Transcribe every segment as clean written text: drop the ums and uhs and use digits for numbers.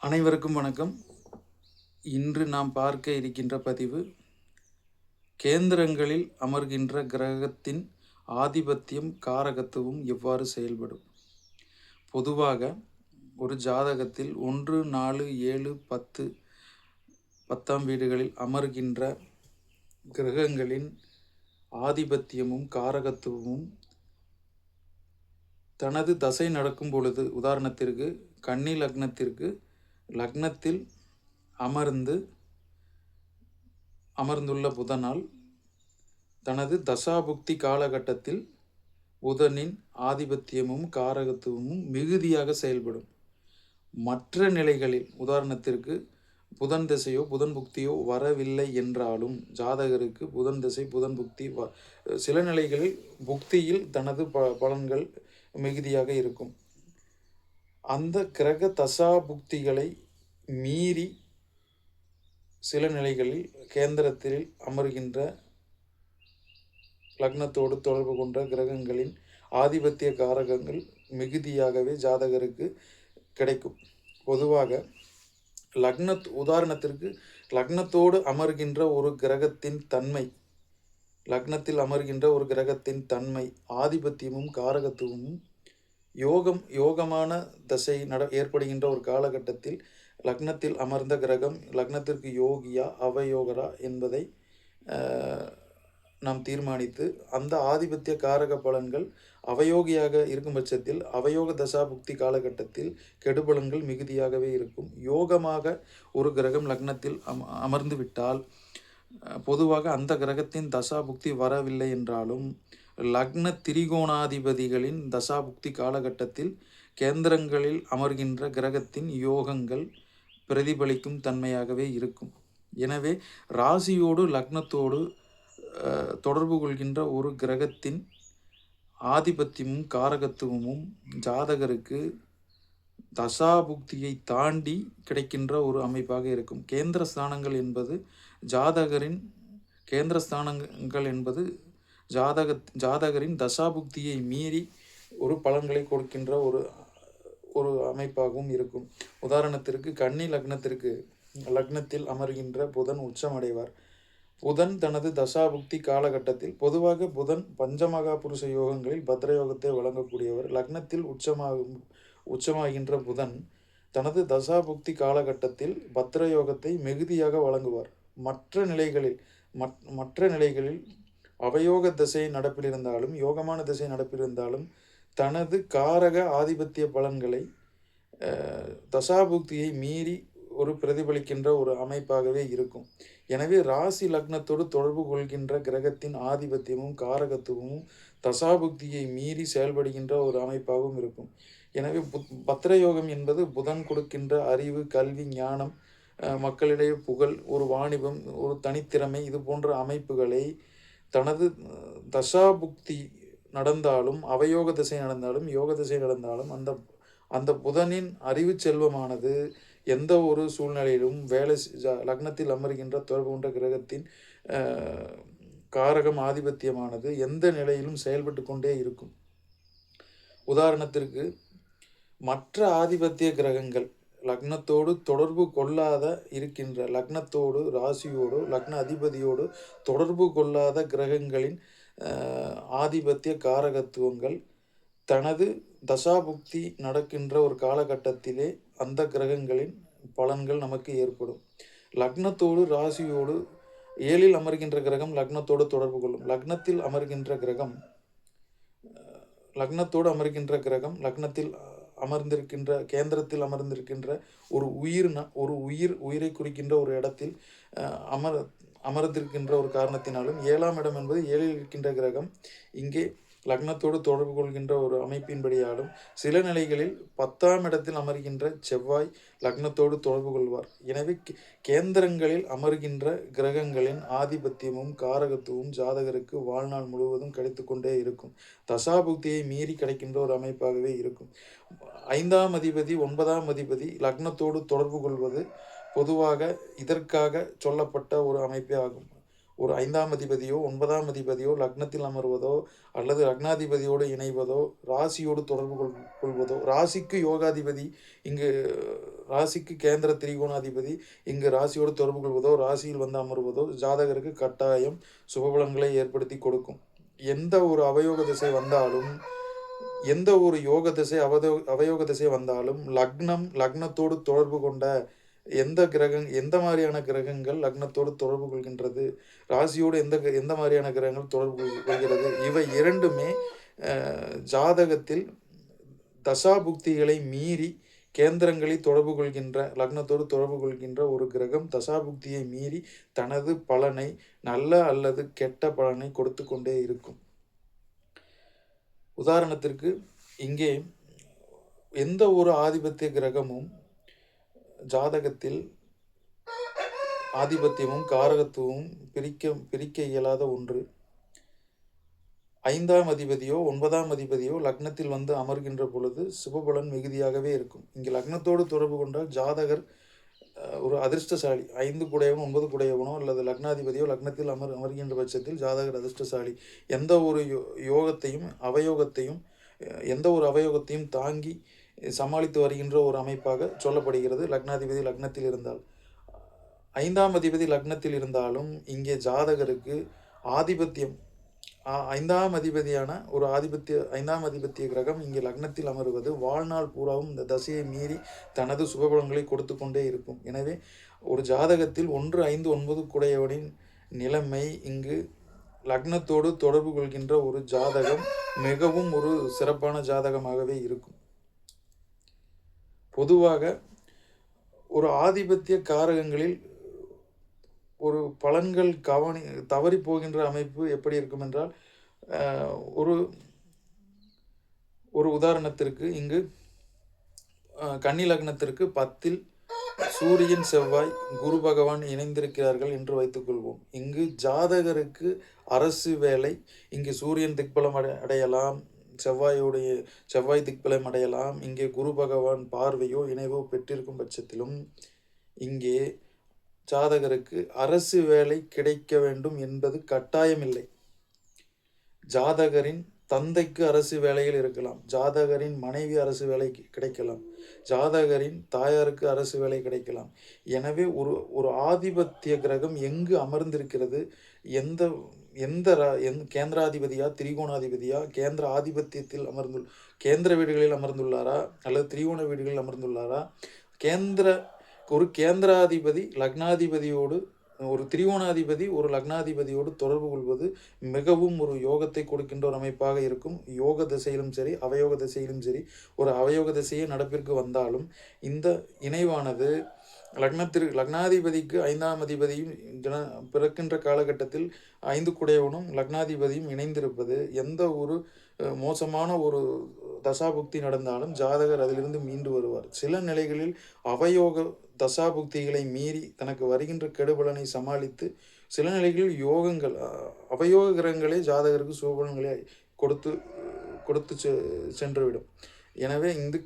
அனைவருக்கும் வணக்கம். இன்று நாம் பார்க்க இருக்கின்ற பதிவு கேந்திரங்களில் அமர்கின்ற கிரகத்தின் ஆதிபத்தியம் காரகத்துவம் எவ்வாறு செயல்படும். பொதுவாக ஒரு ஜாதகத்தில் 1, 4, 7, 10 10ஆம் வீடுகளில் அமர்கின்ற கிரகங்களின் ஆதிபத்தியமும் காரகத்துவமும் தனது தசை நடக்கும் பொழுது, உதாரணத்திற்கு கன்னி லக்னத்திற்கு லக்னத்தில் அமர்ந்துள்ள புதனால் தனது தசாபுக்தி காலகட்டத்தில் புதனின் ஆதிபத்தியமும் காரகத்துவமும் மிகுதியாக செயல்படும். மற்ற நிலைகளில், உதாரணத்திற்கு புதன் திசையோ புதன் புக்தியோ வரவில்லை என்றாலும் ஜாதகருக்கு புதன் திசை புதன் புக்தி சில நிலைகளில் புக்தியில் தனது பலன்கள் மிகுதியாக இருக்கும். அந்த கிரக தசா புக்திகளை மீறி சில நிலைகளில் கேந்திரத்தில் அமர்கின்ற லக்னத்தோடு தொடர்பு கொண்ட கிரகங்களின் ஆதிபத்திய காரகங்கள் மிகுதியாகவே ஜாதகருக்கு கிடைக்கும். பொதுவாக உதாரணத்திற்கு லக்னத்தோடு அமர்கின்ற ஒரு கிரகத்தின் தன்மை, லக்னத்தில் அமர்கின்ற ஒரு கிரகத்தின் தன்மை ஆதிபத்தியமும் காரகத்துவமும் யோகமான தசை ஏற்படுகின்ற ஒரு காலகட்டத்தில் லக்னத்தில் அமர்ந்த கிரகம் லக்னத்திற்கு யோகியா அவயோகரா என்பதை நாம் தீர்மானித்து அந்த ஆதிபத்திய காரக பலன்கள் அவயோகியாக இருக்கும் பட்சத்தில் அவயோக தசாபுக்தி காலகட்டத்தில் கெடுபலன்கள் மிகுதியாகவே இருக்கும். யோகமாக ஒரு கிரகம் லக்னத்தில் அமர்ந்து விட்டால் பொதுவாக அந்த கிரகத்தின் தசாபுக்தி வரவில்லை என்றாலும் லக்ன திரிகோணாதிபதிகளின் தசாபுக்தி காலகட்டத்தில் கேந்திரங்களில் அமர்கின்ற கிரகத்தின் யோகங்கள் பிரதிபலிக்கும் தன்மையாகவே இருக்கும். எனவே ராசியோடு லக்னத்தோடு தொடர்பு கொள்கின்ற ஒரு கிரகத்தின் ஆதிபத்தியமும் காரகத்துவமும் ஜாதகருக்கு தசாபுக்தியை தாண்டி கிடைக்கின்ற ஒரு அமைப்பாக இருக்கும். கேந்திர ஸ்தானங்கள் என்பது ஜாதகரின் தசாபுக்தியை மீறி ஒரு பலன்களை கொடுக்கின்ற ஒரு அமைப்பாகவும் இருக்கும். உதாரணத்திற்கு கன்னி லக்னத்தில் அமர்கின்ற புதன் உச்சமடைவார். புதன் தனது தசாபுக்தி காலகட்டத்தில், பொதுவாக புதன் பஞ்சமகா புருஷ யோகங்களில் பத்ரயோகத்தை வழங்கக்கூடியவர். லக்னத்தில் உச்சமாகின்ற புதன் தனது தசாபுக்தி காலகட்டத்தில் பத்ரயோகத்தை மிகுதியாக வழங்குவார். மற்ற நிலைகளில் அவயோக திசை நடப்பிலிருந்தாலும் யோகமான திசை நடப்பிலிருந்தாலும் தனது காரக ஆதிபத்திய பலன்களை தசாபுக்தியை மீறி ஒரு பிரதிபலிக்கின்ற ஒரு அமைப்பாகவே இருக்கும். எனவே ராசி லக்னத்தோடு தொடர்பு கொள்கின்ற கிரகத்தின் ஆதிபத்தியமும் காரகத்துவமும் தசாபுக்தியை மீறி செயல்படுகின்ற ஒரு அமைப்பாகவும் இருக்கும். எனவே பத்ரயோகம் என்பது புதன் கொடுக்கின்ற அறிவு, கல்வி, ஞானம், மக்களிடையே புகழ், ஒரு வாணிபம், ஒரு தனித்திறமை, இது போன்ற அமைப்புகளை தனது தசாபுக்தி நடந்தாலும் அவயோக திசை நடந்தாலும் யோக திசை நடந்தாலும் அந்த புதனின் அறிவு செல்வமானது எந்த ஒரு சூழ்நிலையிலும் லக்னத்தில் அமர்கின்ற தொடர்பு கொண்ட கிரகத்தின் காரகம் ஆதிபத்தியமானது எந்த நிலையிலும் செயல்பட்டு கொண்டே இருக்கும். உதாரணத்திற்கு மற்ற ஆதிபத்திய கிரகங்கள் லக்னத்தோடு தொடர்பு கொள்ளாத இருக்கின்ற, லக்னத்தோடு ராசியோடு லக்ன அதிபதியோடு தொடர்பு கொள்ளாத கிரகங்களின் ஆதிபத்திய காரகத்துவங்கள் தனது தசாபுக்தி நடக்கின்ற ஒரு காலகட்டத்திலே அந்த கிரகங்களின் பலன்கள் நமக்கு ஏற்படும். லக்னத்தோடு ராசியோடு 7ல் அமர்கின்ற கிரகம் லக்னத்தோடு தொடர்பு கொள்ளும். லக்னத்தில் அமர்கின்ற கிரகம் லக்னத்தில் அமர்ந்திருக்கின்ற கேந்திரத்தில் அமர்ந்திருக்கின்ற ஒரு உயிரை குறிக்கின்ற ஒரு இடத்தில் அமர்ந்திருக்கின்ற ஒரு காரணத்தினாலும் 7ஆம் இடம் என்பது 7ல் இருக்கின்ற கிரகம் இங்கே லக்னத்தோடு தொடர்பு கொள்கின்ற ஒரு அமைப்பின்படியாலும் சில நிலைகளில் 10ஆம் இடத்தில் அமர்கின்ற செவ்வாய் லக்னத்தோடு தொடர்பு கொள்வார். எனவே கேந்திரங்களில் அமர்கின்ற கிரகங்களின் ஆதிபத்தியமும் காரகத்துவமும் ஜாதகருக்கு வாழ்நாள் முழுவதும் கிடைத்து கொண்டே இருக்கும். தசாபுக்தியை மீறி கிடைக்கின்ற ஒரு அமைப்பாகவே இருக்கும். 5ஆம் அதிபதி 9ஆம் அதிபதி லக்னத்தோடு தொடர்பு கொள்வது பொதுவாக இதற்காக சொல்லப்பட்ட ஒரு அமைப்பே ஆகும். ஒரு 5ஆம் அதிபதியோ 9ஆம் அதிபதியோ லக்னத்தில் அமர்வதோ அல்லது லக்னாதிபதியோடு இணைவதோ ராசியோடு தொடர்பு கொள்வதோ, ராசிக்கு யோகாதிபதி இங்கு ராசிக்கு கேந்திர திரிகோணாதிபதி இங்கு ராசியோடு தொடர்பு கொள்வதோ ராசியில் வந்து அமர்வதோ ஜாதகருக்கு கட்டாயம் சுபபலங்களை ஏற்படுத்தி கொடுக்கும். எந்த ஒரு அவயோக திசை வந்தாலும், எந்த ஒரு யோக திசை அவயோக திசை வந்தாலும் லக்னத்தோடு தொடர்பு கொண்ட எந்த மாதிரியான கிரகங்கள் லக்னத்தோடு தொடர்பு கொள்கின்றது, ராசியோடு எந்த மாதிரியான கிரகங்கள் தொடர்பு கொள்கிறது, இவை இரண்டுமே ஜாதகத்தில் தசாபுக்திகளை மீறி கேந்திரங்களை தொடர்பு கொள்கின்ற லக்னத்தோடு தொடர்பு கொள்கின்ற ஒரு கிரகம் தசாபுக்தியை மீறி தனது பலனை நல்ல அல்லது கெட்ட பலனை கொடுத்து கொண்டே இருக்கும். உதாரணத்திற்கு இங்கே எந்த ஒரு ஆதிபத்திய கிரகமும் ஜாதகத்தில் ஆதிபத்தியமும் காரகத்துவமும் பிரிக்க இயலாத ஒன்று. 5ஆம் அதிபதியோ 9ஆம் அதிபதியோ லக்னத்தில் வந்து அமர்கின்ற பொழுது சுபபலன் மிகுதியாகவே இருக்கும். இங்கே லக்னத்தோடு தொடர்பு கொண்டால் ஜாதகர் ஒரு அதிர்ஷ்டசாலி. 5 குடையவனோ 9 குடையவனோ அல்லது லக்னாதிபதியோ லக்னத்தில் அமர்கின்ற பட்சத்தில் ஜாதகர் அதிர்ஷ்டசாலி. எந்த ஒரு யோகத்தையும் எந்த ஒரு அவயோகத்தையும் தாங்கி சமாளித்து வருகின்ற ஒரு அமைப்பாக சொல்லப்படுகிறது. லக்னாதிபதி லக்னத்தில் இருந்தால், 5ஆம் அதிபதி லக்னத்தில் இருந்தாலும் இங்கே ஜாதகருக்கு ஆதிபத்தியம் 5ஆம் அதிபதியான ஒரு 5ஆம் அதிபத்திய கிரகம் இங்கே லக்னத்தில் அமருவது வாழ்நாள் பூராவும் இந்த தசையை மீறி தனது சுபபலங்களை கொடுத்து கொண்டே இருக்கும். எனவே ஒரு ஜாதகத்தில் 1, 5, 9 குடையவனின் நிலைமை இங்கு லக்னத்தோடு தொடர்பு கொள்கின்ற ஒரு ஜாதகம் மிகவும் ஒரு சிறப்பான ஜாதகமாகவே இருக்கும். பொதுவாக ஒரு ஆதிபத்திய காரகங்களில் ஒரு பலன்கள் தவறி போகின்ற அமைப்பு எப்படி இருக்கும் என்றால், ஒரு உதாரணத்திற்கு இங்கு கன்னி லக்னத்திற்கு 10ல் சூரியன் செவ்வாய் குரு பகவான் இணைந்திருக்கிறார்கள் என்று வைத்துக்கொள்வோம். இங்கு ஜாதகருக்கு அரசு வேலை, இங்கு சூரியன் திக்பலம் அடையலாம், செவ்வாய் திக்பலம் அடையலாம். இங்கே குரு பகவான் பார்வையோ இணைவோ பெற்றிருக்கும் பட்சத்திலும் இங்கே ஜாதகருக்கு அரசு வேலை கிடைக்க வேண்டும் என்பது கட்டாயமில்லை. ஜாதகரின் தந்தைக்கு அரசு வேலையில் இருக்கலாம், ஜாதகரின் மனைவி அரசு வேலை கிடைக்கலாம், ஜாதகரின் தாயாருக்கு அரசு வேலை கிடைக்கலாம். எனவே ஒரு ஆதிபத்திய கிரகம் எங்கு அமர்ந்திருக்கிறது, எந்த கேந்திராதிபதியா திரிகோணாதிபதியா கேந்திர ஆதிபத்தியத்தில் கேந்திர வீடுகளில் அமர்ந்துள்ளாரா அல்லது திரிகோண வீடுகளில் அமர்ந்துள்ளாரா, ஒரு கேந்திராதிபதி லக்னாதிபதியோடு ஒரு திரிகோணாதிபதி ஒரு லக்னாதிபதியோடு தொடர்பு கொள்வது மிகவும் ஒரு யோகத்தை கொடுக்கின்ற ஒரு அமைப்பாக இருக்கும். யோக திசையிலும் சரி அவயோக திசையிலும் சரி, ஒரு அவயோக திசையே நடப்பிற்கு வந்தாலும் இந்த இணைவானது லக்னாதிபதிக்கு 5ஆம் அதிபதியும் பிறக்கின்ற காலகட்டத்தில் 5 குடையவனும் லக்னாதிபதியும் இணைந்திருப்பது எந்த ஒரு மோசமான ஒரு தசாபுக்தி நடந்தாலும் ஜாதகர் அதிலிருந்து மீண்டு வருவார். சில நிலைகளில் அவயோக தசாபுக்திகளை மீறி தனக்கு வருகின்ற கெடுபலனை சமாளித்து, சில நிலைகளில் அவயோக கிரகங்களே ஜாதகருக்கு சுபபலன்களை கொடுத்து சென்றுவிடும். எனவே இந்த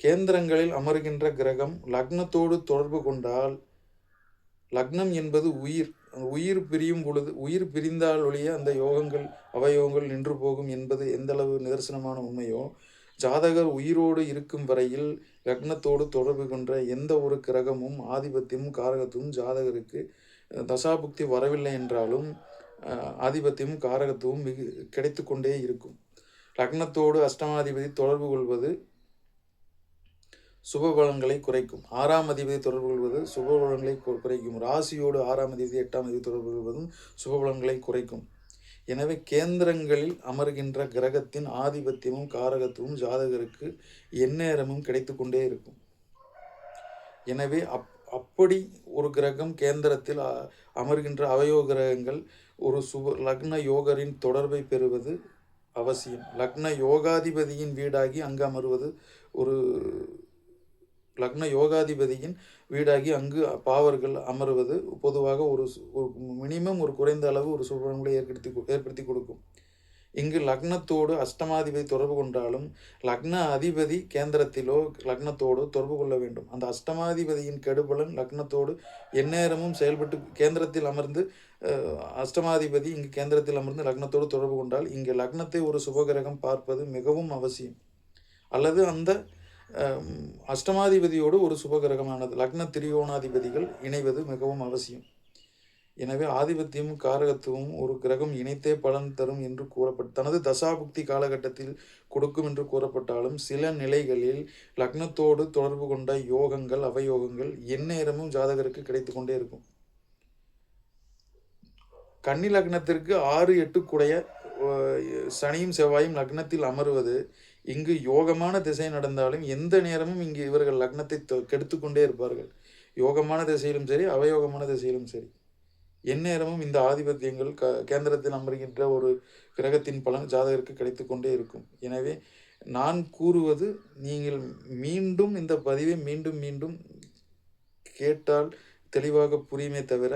கேந்திரங்களில் அமர்கின்ற கிரகம் லக்னத்தோடு தொடர்பு கொண்டால், லக்னம் என்பது உயிர் பிரியும் பொழுது உயிர் பிரிந்தால் ஒழிய அந்த அவயோகங்கள் நின்று போகும் என்பது எந்தளவு நிதர்சனமான உண்மையோ, ஜாதகர் உயிரோடு இருக்கும் வரையில் லக்னத்தோடு தொடர்பு கொன்ற எந்த ஒரு கிரகமும் ஆதிபத்தியமும் காரகத்துவமும் ஜாதகருக்கு தசாபுக்தி வரவில்லை என்றாலும் ஆதிபத்தியமும் காரகத்துவம் கிடைத்து கொண்டே இருக்கும். லக்னத்தோடு அஷ்டமாதிபதி தொடர்பு கொள்வது சுபபலன்களை குறைக்கும். 6ஆம் அதிபதி தொடர்பு கொள்வது சுபபலன்களை குறைக்கும். ராசியோடு 6ஆம் அதிபதி 8ஆம் அதிபதி தொடர்பு கொள்வதும் சுபபலன்களை குறைக்கும். எனவே கேந்திரங்களில் அமர்கின்ற கிரகத்தின் ஆதிபத்தியமும் காரகத்துவமும் ஜாதகருக்கு எந்நேரமும் கிடைத்து கொண்டே இருக்கும். எனவே அப்படி ஒரு கிரகம் கேந்திரத்தில் அமர்கின்ற அவயோக கிரகங்கள் ஒரு லக்ன யோகரின் தொடர்பை பெறுவது அவசியம். லக்ன யோகாதிபதியின் வீடாகி அங்கு அமர்வது லக்ன யோகாதிபதியின் வீடாகி அங்கு பாவர்கள் அமர்வது பொதுவாக ஒரு மினிமம் ஒரு குறைந்த அளவு ஒரு சுபபலன்களை ஏற்படுத்தி கொடுக்கும். இங்கு லக்னத்தோடு அஷ்டமாதிபதி தொடர்பு கொண்டாலும் லக்ன அதிபதி கேந்திரத்திலோ லக்னத்தோடு தொடர்பு கொள்ள வேண்டும். அந்த அஷ்டமாதிபதியின் கெடுபலன் லக்னத்தோடு எந்நேரமும் செயல்பட்டு கேந்திரத்தில் அமர்ந்து அஷ்டமாதிபதி இங்கு கேந்திரத்தில் அமர்ந்து லக்னத்தோடு தொடர்பு கொண்டால் இங்கு லக்னத்தை ஒரு சுபகிரகம் பார்ப்பது மிகவும் அவசியம். அல்லது அந்த அஷ்டமாதிபதியோடு ஒரு சுபகிரகமானது லக்ன திரிகோணாதிபதிகள் இணைவது மிகவும் அவசியம். எனவே ஆதிபத்தியமும் காரகத்துவமும் ஒரு கிரகம் இணைத்தே பலன் தரும் என்று தனது தசாபுக்தி காலகட்டத்தில் கொடுக்கும் என்று கூறப்பட்டாலும் சில நிலைகளில் லக்னத்தோடு தொடர்பு கொண்ட யோகங்கள் அவயோகங்கள் எந்நேரமும் ஜாதகருக்கு கிடைத்து கொண்டே இருக்கும். கன்னி லக்னத்திற்கு 6-8 கூடைய சனியும் செவ்வாயும் லக்னத்தில் அமர்வது இங்கு யோகமான திசை நடந்தாலும் எந்த நேரமும் இங்கு இவர்கள் லக்னத்தை கெடுத்து கொண்டே இருப்பார்கள். யோகமான திசையிலும் சரி அவயோகமான திசையிலும் சரி எந்நேரமும் இந்த ஆதிபத்தியங்கள் கேந்திரத்தில் அமர்கின்ற ஒரு கிரகத்தின் பலன் ஜாதகருக்கு கிடைத்து கொண்டே இருக்கும். எனவே நான் கூறுவது நீங்கள் மீண்டும் இந்த பதிவை மீண்டும் மீண்டும் கேட்டால் தெளிவாக புரியுமே தவிர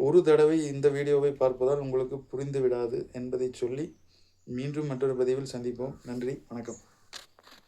ஒரு தடவை இந்த வீடியோவை பார்ப்பதால் உங்களுக்கு புரிந்து விடாது என்பதை சொல்லி மீண்டும் மற்றொரு பதிவில் சந்திப்போம். நன்றி, வணக்கம்.